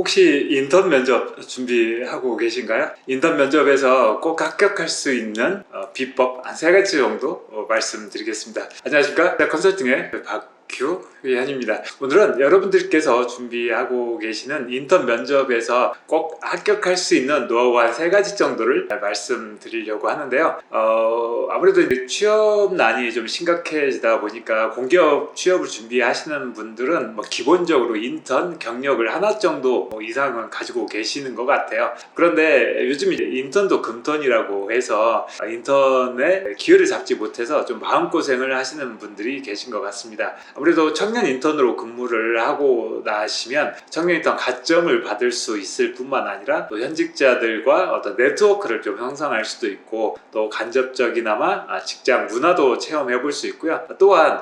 혹시 인턴 면접 준비하고 계신가요? 인턴 면접에서 꼭 합격할 수 있는 비법 한 3가지 정도 말씀드리겠습니다. 안녕하십니까? 컨설팅의 박규현입니다. 오늘은 여러분들께서 준비하고 계시는 인턴 면접에서 꼭 합격할 수 있는 노하우 한 3가지 정도를 말씀드리려고 하는데요. 아무래도 이제 취업난이 좀 심각해지다 보니까 공기업 취업을 준비하시는 분들은 기본적으로 인턴 경력을 하나 정도 이상은 가지고 계시는 것 같아요. 그런데 요즘 이제 인턴도 금턴이라고 해서 인턴에 기회를 잡지 못해서 좀 마음고생을 하시는 분들이 계신 것 같습니다. 아무래도 청년 인턴으로 근무를 하고 나시면 청년 인턴 가점을 받을 수 있을 뿐만 아니라 또 현직자들과 어떤 네트워크를 좀 형성할 수도 있고, 또 간접적이나마 직장 문화도 체험해 볼 수 있고요. 또한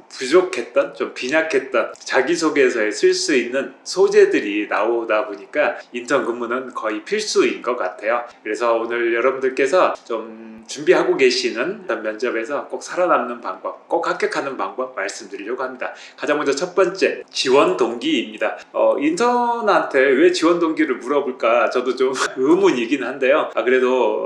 부족했던, 좀 빈약했던 자기소개서에 쓸 수 있는 소재들이 나오다 보니까 인턴 근무는 거의 필수인 것 같아요. 그래서 오늘 여러분들께서 좀 준비하고 계시는 면접에서 꼭 살아남는 방법, 꼭 합격하는 방법 말씀드리려고 합니다. 가장 먼저 첫 번째, 지원 동기입니다. 인턴한테 왜 지원 동기를 물어볼까 저도 좀 의문이긴 한데요. 그래도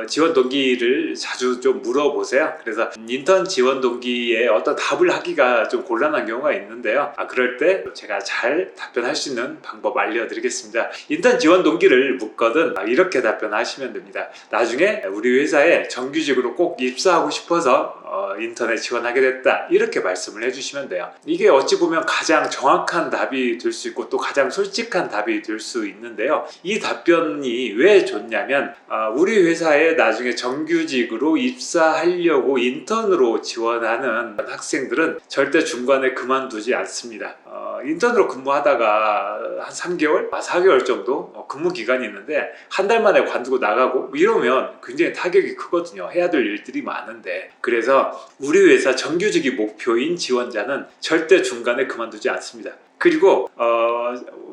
지원 동기를 자주 좀 물어보세요. 그래서 인턴 지원 동기에 어떤 답을 하기가 좀 곤란한 경우가 있는데요. 그럴 때 제가 잘 답변할 수 있는 방법 알려드리겠습니다. 인턴 지원 동기를 묻거든 이렇게 답변하시면 됩니다. 나중에 우리 회사에 정규직으로 꼭 입사하고 싶어서 인턴에 지원하게 됐다, 이렇게 말씀을 해주시면 돼요. 이게 어찌 보면 가장 정확한 답이 될 수 있고 또 가장 솔직한 답이 될 수 있는데요. 이 답변이 왜 좋냐면 우리 회사에 나중에 정규직으로 입사하려고 인턴으로 지원하는 학생들은 절대 중간에 그만두지 않습니다. 인턴으로 근무하다가 한 3개월, 4개월 정도 근무 기간이 있는데 한 달 만에 관두고 나가고 이러면 굉장히 타격이 크거든요. 해야 될 일들이 많은데. 그래서 우리 회사 정규직이 목표인 지원자는 절대 중간에 그만두지 않습니다. 그리고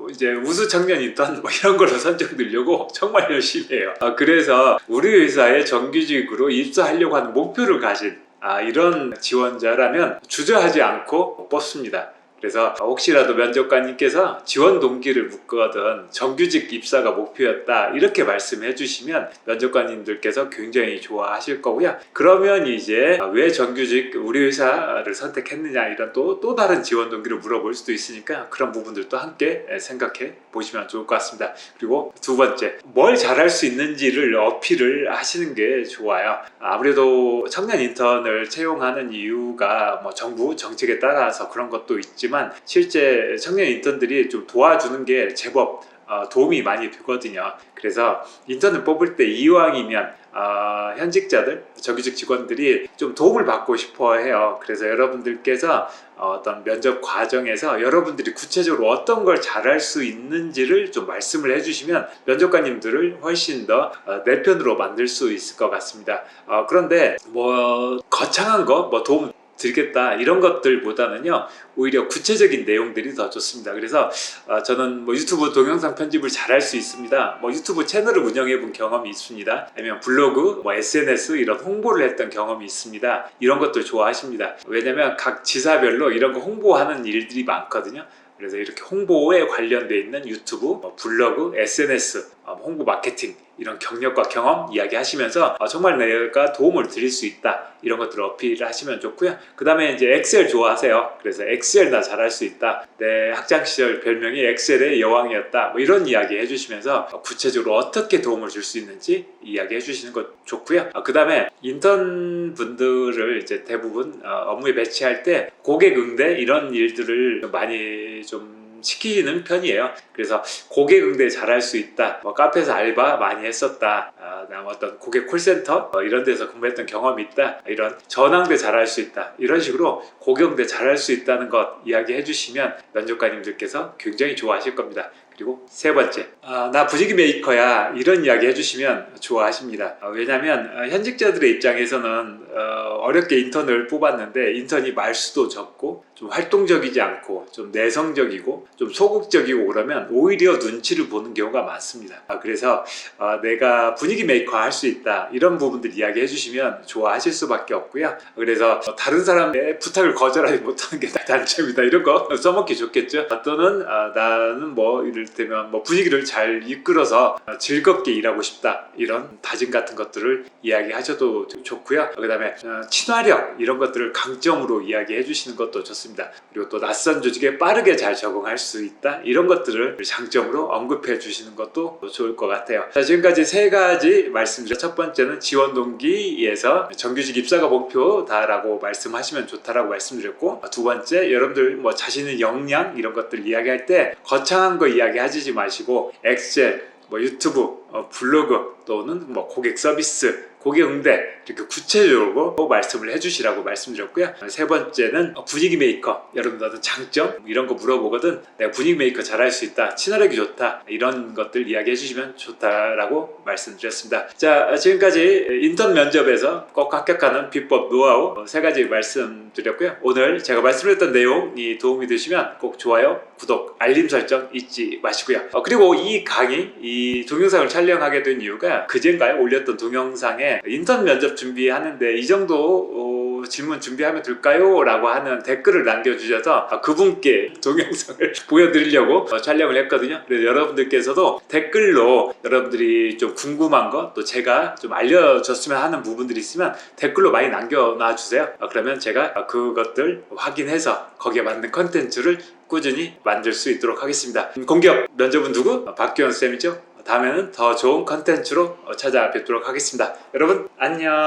이제 우수 청년 인턴 이런 걸로 선정되려고 정말 열심히 해요. 그래서 우리 회사에 정규직으로 입사하려고 하는 목표를 가진 이런 지원자라면 주저하지 않고 뽑습니다. 그래서 혹시라도 면접관님께서 지원 동기를 묻거든 정규직 입사가 목표였다, 이렇게 말씀해 주시면 면접관님들께서 굉장히 좋아하실 거고요. 그러면 이제 왜 정규직 우리 회사를 선택했느냐, 이런 또 다른 지원 동기를 물어볼 수도 있으니까 그런 부분들도 함께 생각해 보시면 좋을 것 같습니다. 그리고 두 번째, 뭘 잘할 수 있는지를 어필을 하시는 게 좋아요. 아무래도 청년 인턴을 채용하는 이유가 정부 정책에 따라서 그런 것도 있지만 실제 청년 인턴들이 좀 도와주는 게 제법 도움이 많이 되거든요. 그래서 인턴을 뽑을 때 이왕이면 현직자들, 정규직 직원들이 좀 도움을 받고 싶어 해요. 그래서 여러분들께서 어떤 면접 과정에서 여러분들이 구체적으로 어떤 걸 잘할 수 있는지를 좀 말씀을 해주시면 면접관님들을 훨씬 더 내 편으로 만들 수 있을 것 같습니다. 그런데 거창한 거 도움 드리겠다 이런 것들보다는요, 오히려 구체적인 내용들이 더 좋습니다. 그래서 저는 유튜브 동영상 편집을 잘할 수 있습니다, 유튜브 채널을 운영해 본 경험이 있습니다, 아니면 블로그, SNS 이런 홍보를 했던 경험이 있습니다, 이런 것들 좋아하십니다. 왜냐면 각 지사별로 이런 거 홍보하는 일들이 많거든요. 그래서 이렇게 홍보에 관련되어 있는 유튜브, 블로그, SNS, 홍보 마케팅 이런 경력과 경험 이야기하시면서 정말 내가 도움을 드릴 수 있다, 이런 것들을 어필을 하시면 좋고요. 그 다음에 이제 엑셀 좋아하세요. 그래서 엑셀 나 잘할 수 있다, 내 학창시절 별명이 엑셀의 여왕이었다, 이런 이야기 해주시면서 구체적으로 어떻게 도움을 줄 수 있는지 이야기 해주시는 것 좋고요. 그 다음에 인턴 분들을 이제 대부분 업무에 배치할 때 고객 응대 이런 일들을 많이 좀 시키는 편이에요. 그래서 고객 응대 잘할 수 있다, 카페에서 알바 많이 했었다, 어떤 고객 콜센터 이런 데서 근무했던 경험이 있다, 이런 전화응대 잘할 수 있다, 이런 식으로 고객 응대 잘할 수 있다는 것 이야기해 주시면 면접관님들께서 굉장히 좋아하실 겁니다. 그리고 세 번째, 나 분위기 메이커야, 이런 이야기 해주시면 좋아하십니다. 왜냐하면 현직자들의 입장에서는 어렵게 인턴을 뽑았는데 인턴이 말수도 적고 좀 활동적이지 않고 좀 내성적이고 좀 소극적이고 그러면 오히려 눈치를 보는 경우가 많습니다. 그래서 내가 분위기 메이커 할 수 있다, 이런 부분들 이야기 해주시면 좋아하실 수밖에 없고요. 그래서 다른 사람의 부탁을 거절하지 못하는 게 단점이다, 이런 거 써먹기 좋겠죠. 또는 나는 이를테면 뭐 분위기를 잘 이끌어서 즐겁게 일하고 싶다, 이런 다짐 같은 것들을 이야기하셔도 좋고요. 그 다음에 친화력, 이런 것들을 강점으로 이야기해 주시는 것도 좋습니다. 그리고 또 낯선 조직에 빠르게 잘 적응할 수 있다, 이런 것들을 장점으로 언급해 주시는 것도 좋을 것 같아요. 자, 지금까지 세 가지 말씀드렸죠. 첫 번째는 지원 동기에서 정규직 입사가 목표다라고 말씀하시면 좋다라고 말씀드렸고, 두 번째, 여러분들 뭐 자신의 역량 이런 것들 이야기할 때 거창한 거 이야기하지 마시고 엑셀, 뭐 유튜브, 블로그 또는 뭐 고객 서비스, 고객 응대, 이렇게 구체적으로 말씀을 해주시라고 말씀드렸고요. 세 번째는 분위기 메이커, 여러분들 어떤 장점 이런 거 물어보거든 내가 분위기 메이커 잘할 수 있다, 친화력이 좋다, 이런 것들 이야기해 주시면 좋다라고 말씀드렸습니다. 자, 지금까지 인턴 면접에서 꼭 합격하는 비법, 노하우 세 가지 말씀드렸고요. 오늘 제가 말씀드렸던 내용이 도움이 되시면 꼭 좋아요, 구독, 알림 설정 잊지 마시고요. 그리고 이 강의, 이 동영상을 촬영하게 된 이유가 그젠가에 올렸던 동영상에 인턴 면접 준비하는데 이 정도 질문 준비하면 될까요? 라고 하는 댓글을 남겨주셔서 그분께 동영상을 보여드리려고 촬영을 했거든요. 그래서 여러분들께서도 댓글로 여러분들이 좀 궁금한 것, 또 제가 좀 알려줬으면 하는 부분들이 있으면 댓글로 많이 남겨놔 주세요. 그러면 제가 그것들 확인해서 거기에 맞는 컨텐츠를 꾸준히 만들 수 있도록 하겠습니다. 공기업 면접은 누구? 박규현 쌤이죠. 다음에는 더 좋은 컨텐츠로 찾아뵙도록 하겠습니다. 여러분 안녕.